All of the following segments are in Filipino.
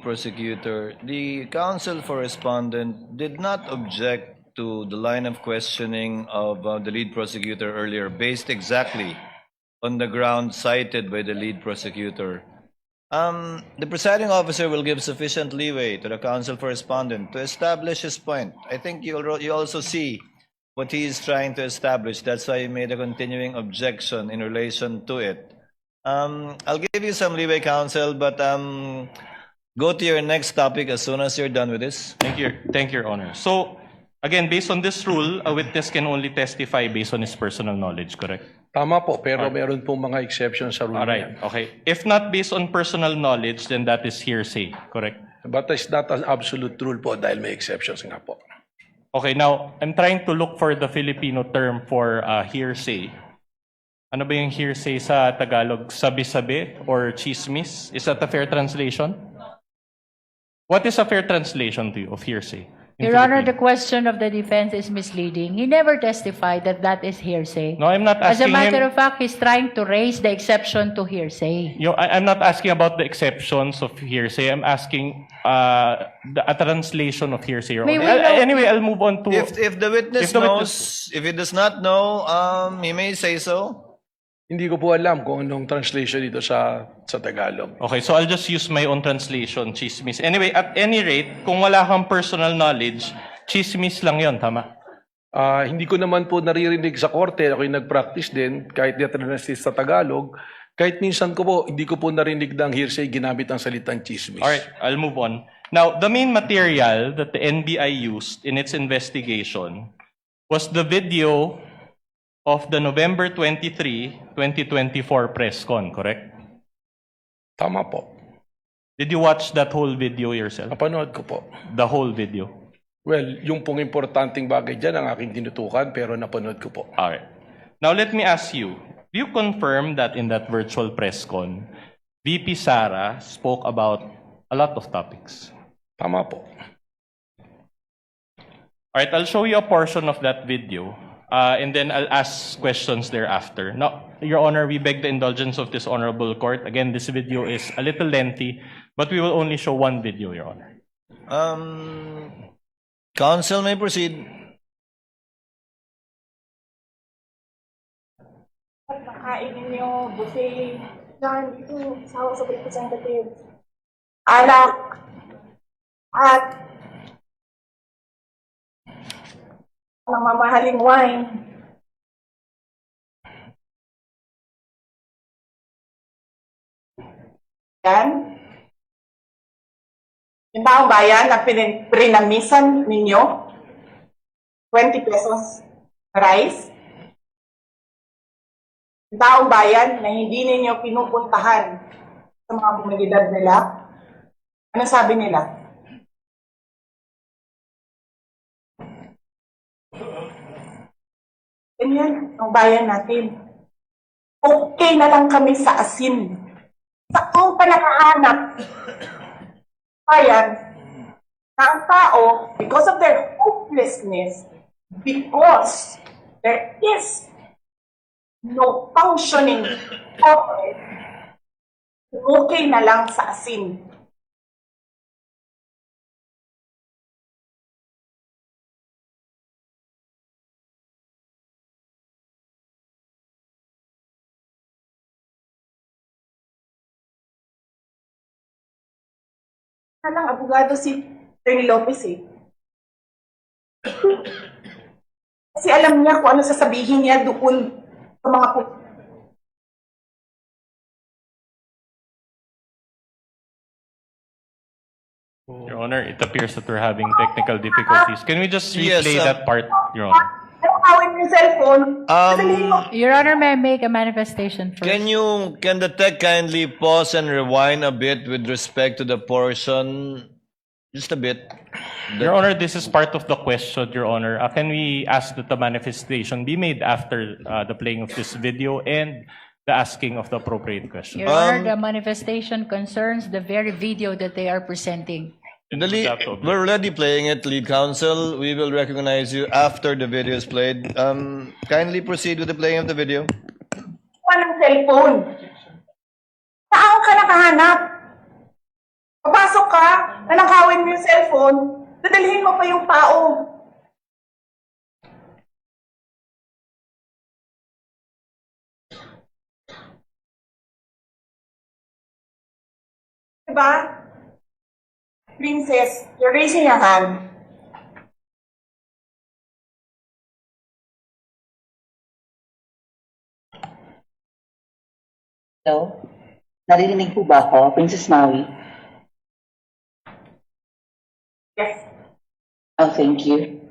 prosecutor, the counsel for respondent did not object to the line of questioning of the lead prosecutor earlier, based exactly on the ground cited by the lead prosecutor. The presiding officer will give sufficient leeway to the counsel for respondent to establish his point. I think you also see what he is trying to establish. That's why he made a continuing objection in relation to it. I'll give you some leeway, counsel, but go to your next topic as soon as you're done with this. Thank you, Your Honor. So, again, based on this rule, a witness can only testify based on his personal knowledge, correct? Tama po, pero meron pong mga exceptions sa rule. Alright, okay. If not based on personal knowledge, then that is hearsay, correct? But it's not an absolute rule po dahil may exceptions nga po. Okay, now, I'm trying to look for the Filipino term for hearsay. Ano ba yung hearsay sa Tagalog? Sabi-sabi or chismis? Is that a fair translation? What is a fair translation to you of hearsay? Your Honor, the question of the defense is misleading. He never testified that that is hearsay. No, I'm not As a asking matter him. of fact, he's trying to raise the exception to hearsay. I'm not asking about the exceptions of hearsay. I'm asking a translation of hearsay. Your May Honor. we know- Anyway, I'll move on to. If the witness If the knows, if he does not know, he may say so. Hindi ko po alam kung anong translation dito sa Tagalog. Okay, so I'll just use my own translation, chismis. Anyway, at any rate, kung wala kang personal knowledge, chismis lang yon, tama? Hindi ko naman po naririnig sa korte, ako'y nag-practice din, kahit di translate sa Tagalog, kahit minsan ko po, hindi ko po narinig ng hearsay ginamit ang salitang chismis. Alright, I'll move on. Now, the main material that the NBI used in its investigation was the video of the November 23, 2024 press con, correct? Tama po. Did you watch that whole video yourself? Napanood ko po. The whole video? Well, yung pong importanteng bagay dyan ang aking tinutukan, pero napanood ko po. Alright. Now, let me ask you, do you confirm that in that virtual press con, VP Sara spoke about a lot of topics? Tama po. Alright, I'll show you a portion of that video, and then I'll ask questions thereafter. Now, Your Honor, we beg the indulgence of this honorable court. Again, this video is a little lengthy, but we will only show one video, Your Honor. Counsel may proceed. Pagkain ninyo, buffet, yan, ito, sawa sa representative, alak, at ng mamahaling wine. Yan. Yung taong bayan na pinamisan ninyo, 20 pesos rice. Yung taong bayan na hindi ninyo pinupuntahan sa mga komunidad nila, ano sabi nila? Ganyan ang bayan natin. Okay na lang kami sa asin. Sa kung panakahanap, bayan, na ang tao, because of their hopelessness, because there is no functioning corporate, okay na lang sa asin. Lang abogado si Attorney Lopez eh. Kasi alam niya kung ano sasabihin niya doon sa mga Your Honor, it appears that we're having technical difficulties. Can we just Yes, replay that part, Your Honor? nakakawin yung cellphone. Sasabihin mo, Your Honor, may I make a manifestation first? Can the tech kindly pause and rewind a bit with respect to the portion, just a bit? Your Honor, this is part of the question, Your Honor. Can we ask that the manifestation be made after the playing of this video and the asking of the appropriate question? Your Honor, the manifestation concerns the very video that they are presenting. We're already playing it, lead counsel. We will recognize you after the video is played. Kindly proceed with the playing of the video. ng cellphone. Saan ka nakahanap? Papasok ka, nanakawin mo yung cellphone, dadalhin mo pa yung tao. Diba? Princess, you're raising your hand. Hello? Naririnig po ba ako, Princess Maui? Yes. Oh, thank you.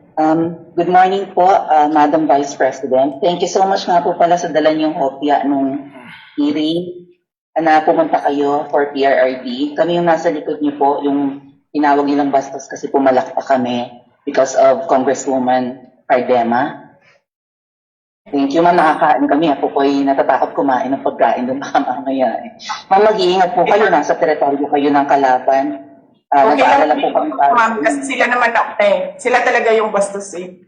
Good morning po, Madam Vice President. Thank you so much nga po pala sa dala niyong hopya nung hearing na pumunta kayo for PRRD. Kami yung nasa likod niyo po, yung tinawag nilang bastos kasi pumalak pa kami because of Congresswoman Cardema. Thank you, ma'am. Nakakain kami. Ako po ay natatakot kumain ng pagkain doon baka mamaya. Ma'am, mag-iingat po kayo. Nasa teritoryo kayo ng kalaban. Okay Nag-aalala lang po kami para ma'am, kasi sila naman sila talaga yung bastos eh.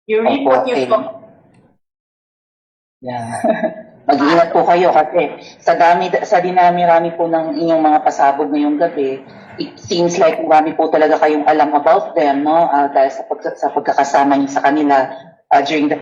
You read Opo, what you okay. talk. Yeah. Mag-iingat po kayo kasi sa dinami-rami po ng inyong mga pasabog ngayong gabi, it seems like marami po talaga kayong alam about them, no? Dahil sa pagkakasama niyo sa kanila during the